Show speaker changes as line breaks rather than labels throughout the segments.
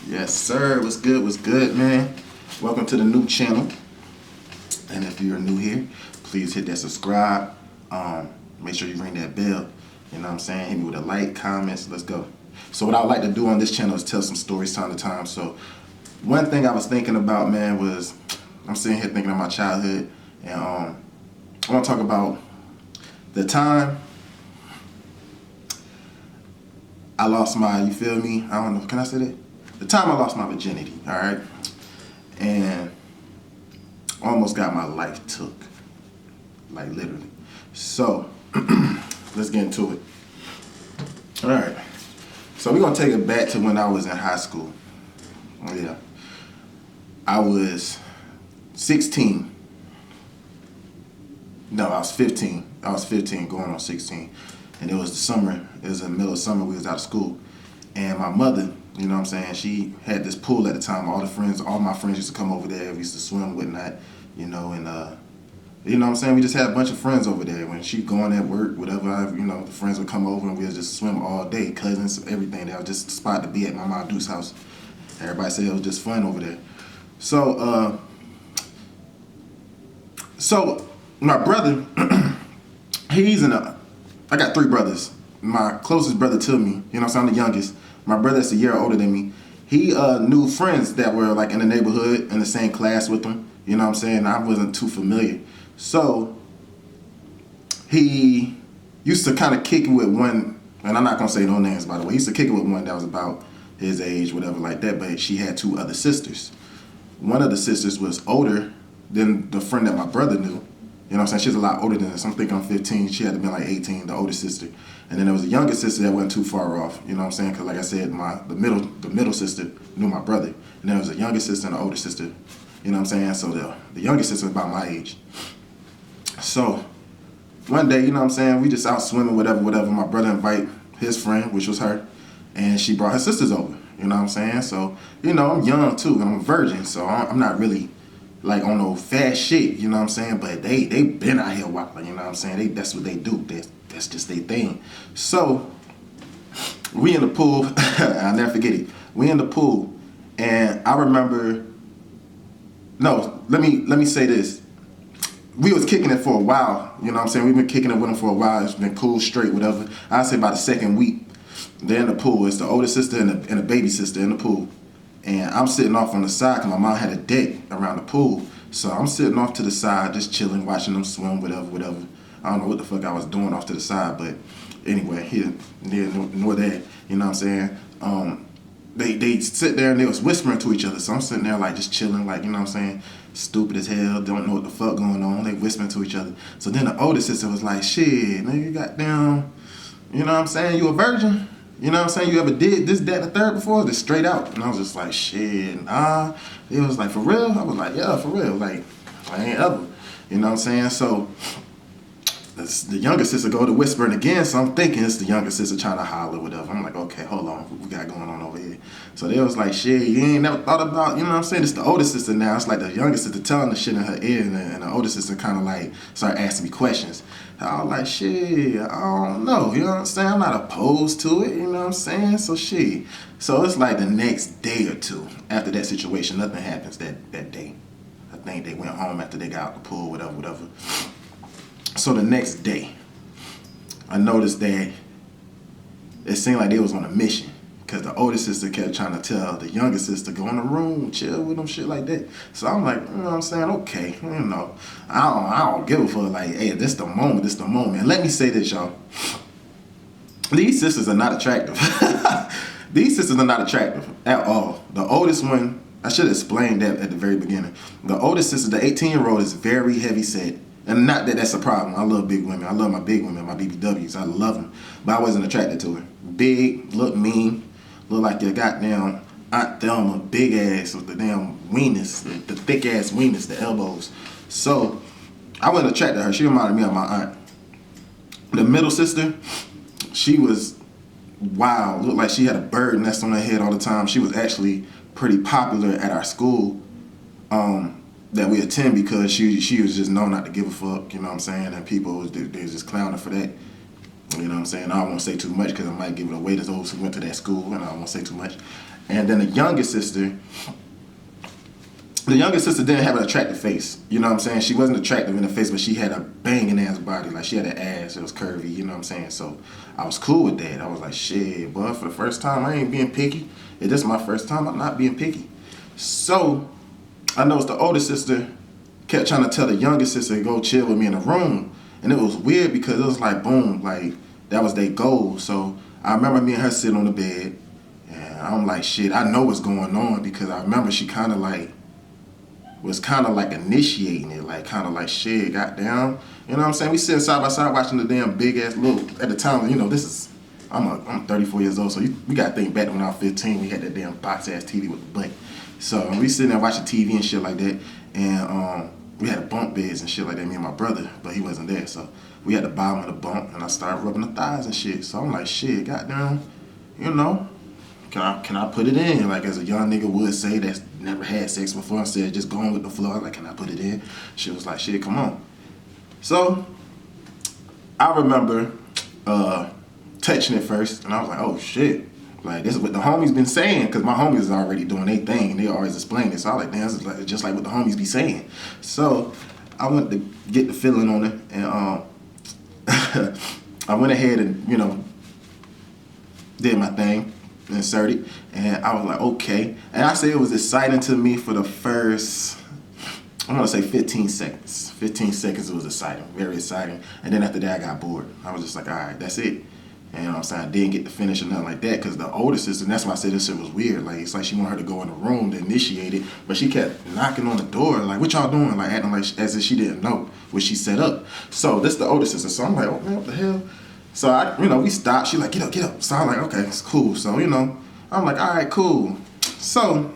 Yes, sir. What's good, man? Welcome to the new channel. And if you're new here, please hit that subscribe. Make sure you ring that bell. You know what I'm saying? Hit me with a like, comments. Let's go. So what I would like to do on this channel is tell some stories time to time. So one thing I was thinking about, man, was I'm sitting here thinking of my childhood. And I want to talk about the time I lost my, you feel me? I don't know, can I say that? The time I lost my virginity, all right? And almost got my life took, like literally. So, let's get into it. All right, so we're gonna take it back to when I was in high school. Yeah, I was 16. No, I was 15. I was 15 going on 16. And it was the summer, it was in the middle of summer, we was out of school. And my mother, you know what I'm saying, she had this pool at the time. All my friends used to come over there. We used to swim, whatnot, you know, and you know what I'm saying, we just had a bunch of friends over there. When she going at work, whatever, you know, the friends would come over and we would just swim all day, cousins, everything. That was just the spot to be at my mom Duke's house. Everybody said it was just fun over there. So, my brother, I got 3 brothers. My closest brother to me, you know what I'm saying, I'm the youngest. My brother's a year older than me. He knew friends that were like in the neighborhood, in the same class with him. You know what I'm saying? I wasn't too familiar. So he used to kind of kick it with one, and I'm not going to say no names, by the way. He used to kick it with one that was about his age, whatever like that, but she had 2 other sisters. One of the sisters was older than the friend that my brother knew. You know what I'm saying? She's a lot older than us. I'm thinking I'm 15. She had to be like 18, the older sister. And then there was a younger sister that wasn't too far off. You know what I'm saying? Because like I said, the middle sister knew my brother. And then there was a younger sister and an older sister. You know what I'm saying? So the younger sister was about my age. So one day, you know what I'm saying, we just out swimming, whatever. My brother invite his friend, which was her, and she brought her sisters over. You know what I'm saying? So, you know, I'm young too. I'm a virgin, so I'm not really like on no fast shit, you know what I'm saying? But they been out here wilding, you know what I'm saying? That's what they do. That's just their thing. So we in the pool. I'll never forget it. We in the pool, and I remember. No, let me say this. We was kicking it for a while, you know what I'm saying? We've been kicking it with them for a while. It's been cool, straight, whatever. I'd say by the second week, they're in the pool. It's the older sister and the baby sister in the pool. And I'm sitting off on the side because my mom had a deck around the pool. So I'm sitting off to the side, just chilling, watching them swim, whatever. I don't know what the fuck I was doing off to the side, but anyway, here, nor there, you know what I'm saying? They sit there and they was whispering to each other. So I'm sitting there like just chilling, like, you know what I'm saying? Stupid as hell, don't know what the fuck going on. They whispering to each other. So then the older sister was like, shit, nigga, you goddamn, you know what I'm saying? You a virgin? You know what I'm saying? You ever did this, that, and the third before? Just straight out. And I was just like, shit, nah. It was like, for real? I was like, yeah, for real. Like, I ain't ever. You know what I'm saying? So the younger sister go to whispering again, so I'm thinking it's the younger sister trying to holler, whatever. I'm like, okay, hold on, what we got going on over here? So they was like, shit, you ain't never thought about, you know what I'm saying? It's the older sister now. It's like the younger sister telling the shit in her ear, and the older sister kind of like start asking me questions. I was like, shit, I don't know, you know what I'm saying? I'm not opposed to it, you know what I'm saying? So shit. So it's like the next day or two after that situation, nothing happens that day. I think they went home after they got out the pool, whatever. So the next day, I noticed that it seemed like they was on a mission, because the older sister kept trying to tell the younger sister, go in the room, chill with them, shit like that. So I'm like, you know what I'm saying? Okay, you know, I don't give a fuck. Like, hey, this the moment. And let me say this, y'all. These sisters are not attractive. These sisters are not attractive at all. The oldest one, I should have explained that at the very beginning. The oldest sister, the 18-year-old, is very heavy set. And not that that's a problem. I love big women. I love my big women, my BBWs. I love them. But I wasn't attracted to her. Big, look mean, look like your goddamn Aunt Thelma, big ass with the damn weenus, the thick ass weenus, the elbows. So I wasn't attracted to her. She reminded me of my aunt. The middle sister, she was wild. Looked like she had a bird nest on her head all the time. She was actually pretty popular at our school. That we attend, because she was just known not to give a fuck, you know what I'm saying? And people they was just clowning for that. You know what I'm saying? I don't want to say too much because I might give it away to those who went to that school, and I don't want to say too much. And then the youngest sister didn't have an attractive face. You know what I'm saying? She wasn't attractive in the face, but she had a banging ass body. Like, she had an ass. It was curvy. You know what I'm saying? So I was cool with that. I was like, shit, boy, for the first time, I ain't being picky. If this is my first time, I'm not being picky. So I noticed the older sister kept trying to tell the youngest sister to go chill with me in the room. And it was weird because it was like, boom, like, that was their goal. So I remember me and her sitting on the bed. And I'm like, shit, I know what's going on, because I remember she kind of like, was kind of like initiating it, like kind of like, shit, goddamn. You know what I'm saying? We sitting side by side watching the damn big ass little, at the time, you know, this is, I'm 34 years old, so we got to think back when I was 15, we had that damn box ass TV with the butt. So we sitting there watching TV and shit like that, and we had bunk beds and shit like that, me and my brother, but he wasn't there, so we had the bottom of the bunk, and I started rubbing the thighs and shit. So I'm like, shit, goddamn, you know, can I put it in? Like, as a young nigga would say that's never had sex before, instead of just going with the flow, I was like, can I put it in? She was like, shit, come on. So I remember touching it first, and I was like, oh shit. Like, this is what the homies been saying, because my homies is already doing their thing, and they always explain it. So I was like, damn, this is like, just like what the homies be saying. So I went to get the feeling on it, and I went ahead and, you know, did my thing, inserted, and I was like, okay. And I say it was exciting to me for the first, I want to say 15 seconds. 15 seconds it was exciting, very exciting. And then after that I got bored. I was just like, all right, that's it. And you know what I'm saying? I didn't get to finish or nothing like that, because the older sister, and that's why I said this shit was weird. Like, it's like she wanted her to go in the room to initiate it, but she kept knocking on the door, like, what y'all doing? Like, acting like as if she didn't know what she set up. So this the older sister. So I'm like, oh man, what the hell? So I, you know, we stopped. She like, get up, get up. So I'm like, okay, it's cool. So, you know, I'm like, all right, cool. So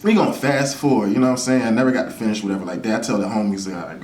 we gonna fast forward, you know what I'm saying? I never got to finish whatever like that. I tell the homies, I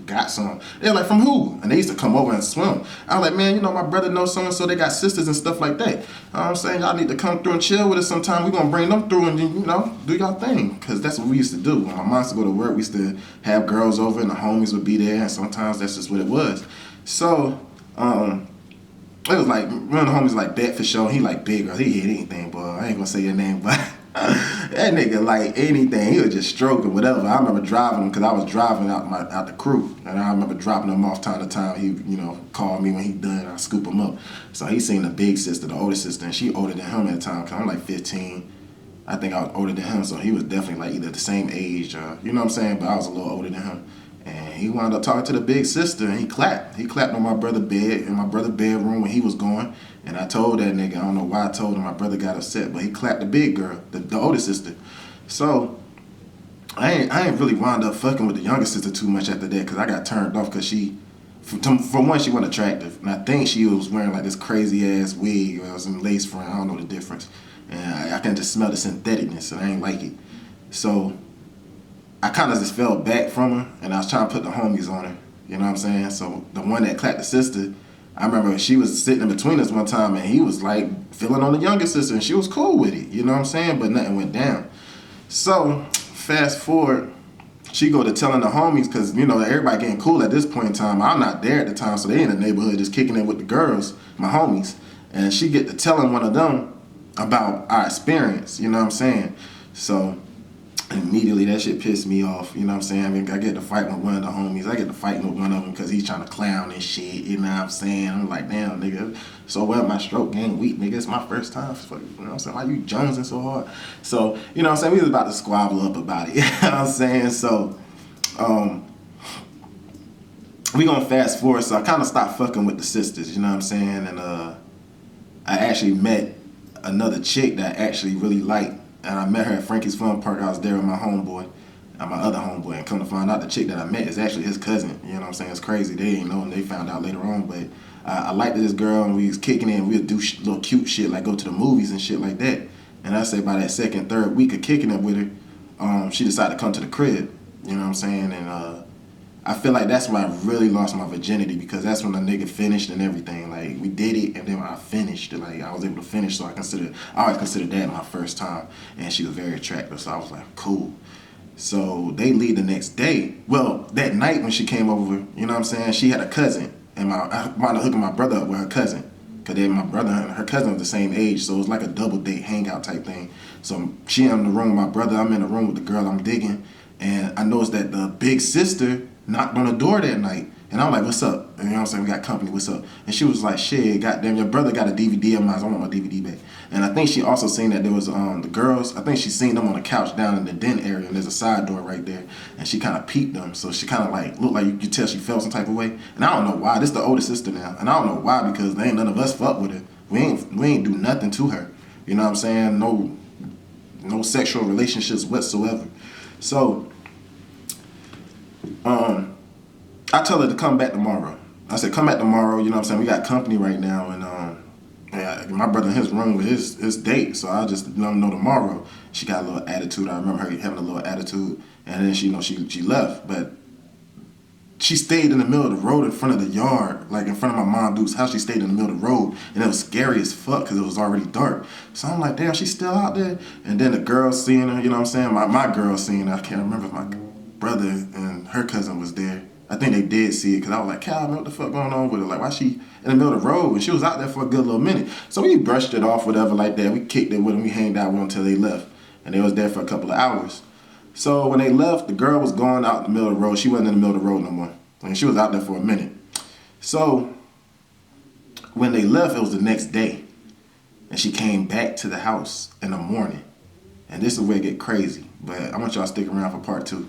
got some. They're like, from who? And they used to come over and swim. I was like, man, you know, my brother knows so-and-so, they got sisters and stuff like that. You know what I'm saying? Y'all need to come through and chill with us sometime. We gonna bring them through and, you know, do y'all thing. Cause that's what we used to do. When my mom used to go to work, we used to have girls over and the homies would be there, and sometimes that's just what it was. So, it was like, one of the homies like bet for sure. He like big girl. He hit anything, boy. I ain't gonna say your name, but that nigga like anything. He was just stroking whatever. I remember driving him, because I was driving out the crew, and I remember dropping him off time to time. He, you know, called me when he done. I scoop him up. So he seen the big sister, the older sister, and she older than him at the time. Cause I'm like 15. I think I was older than him, so he was definitely like either the same age, or, you know what I'm saying. But I was a little older than him. And he wound up talking to the big sister, and he clapped. He clapped on my brother's bed, in my brother's bedroom when he was going. And I told that nigga, I don't know why I told him, my brother got upset, but he clapped the big girl, the older sister. So I ain't really wound up fucking with the younger sister too much after that, because I got turned off, because she, for one, she wasn't attractive. And I think she was wearing like this crazy ass wig or some lace front. I don't know the difference. And I can just smell the syntheticness, and I ain't like it. So I kind of just fell back from her, and I was trying to put the homies on her. You know what I'm saying? So the one that clapped the sister, I remember she was sitting in between us one time, and he was like feeling on the younger sister, and she was cool with it. You know what I'm saying? But nothing went down. So fast forward, she go to telling the homies, because, you know, everybody getting cool at this point in time. I'm not there at the time, so they in the neighborhood just kicking it with the girls, my homies. And she get to telling one of them about our experience. You know what I'm saying? So immediately that shit pissed me off, you know what I'm saying? I mean, I get to fight with one of the homies. I get to fighting with one of them because he's trying to clown and shit, you know what I'm saying? I'm like, damn, nigga, so what, my stroke game weak, nigga, it's my first time. You know what I'm saying? Why you jonesing so hard? So, you know what I'm saying? We was about to squabble up about it, you know what I'm saying? So, we gonna fast forward, so I kind of stopped fucking with the sisters, you know what I'm saying? And I actually met another chick that I actually really liked. And I met her at Frankie's Fun Park. I was there with my homeboy, and my other homeboy. And come to find out, the chick that I met is actually his cousin. You know what I'm saying? It's crazy. They didn't know, and they found out later on. But I liked this girl, and we was kicking it, and we would do little cute shit, like go to the movies and shit like that. And I say by that second, third week of kicking it with her, she decided to come to the crib. You know what I'm saying? And I feel like that's when I really lost my virginity, because that's when the nigga finished and everything. Like, we did it, and then when I finished, like, I was able to finish, so I always considered that my first time, and she was very attractive, so I was like, cool. So they leave the next day. Well, that night when she came over, you know what I'm saying, she had a cousin, and I wound up hooking my brother up with her cousin, because then my brother and her cousin was the same age, so it was like a double date hangout type thing. So she in the room with my brother, I'm in the room with the girl I'm digging, and I noticed that the big sister knocked on the door that night. And I'm like, what's up? And you know what I'm saying? We got company, what's up? And she was like, shit, goddamn, your brother got a DVD of mine, so I want my DVD back. And I think she also seen that there was the girls, I think she seen them on the couch down in the den area, and there's a side door right there. And she kind of peeped them, so she kind of like, looked like you could tell she felt some type of way. And I don't know why, this the older sister now. And I don't know why, because they ain't none of us fuck with her. We ain't do nothing to her. You know what I'm saying? No sexual relationships whatsoever. So, I tell her to come back tomorrow. I said, come back tomorrow, you know what I'm saying? We got company right now, and my brother in his room with his date, so I'll just let him know tomorrow. She got a little attitude. I remember her having a little attitude, and then she left, but she stayed in the middle of the road in front of the yard, like in front of my mom Duke's house. She stayed in the middle of the road, and it was scary as fuck because it was already dark. So I'm like, damn, she's still out there? And then the girl seeing her, you know what I'm saying? My girl seeing her. I can't remember if my brother and her cousin was there. I think they did see it because I was like, Cal, what the fuck going on with her? Like, why she in the middle of the road? And she was out there for a good little minute. So we brushed it off, whatever, like that. We kicked it with them. We hanged out with them until they left. And they was there for a couple of hours. So when they left, the girl was going out in the middle of the road. She wasn't in the middle of the road no more. And she was out there for a minute. So when they left, it was the next day. And she came back to the house in the morning. And this is where it get crazy. But I want y'all to stick around for part 2.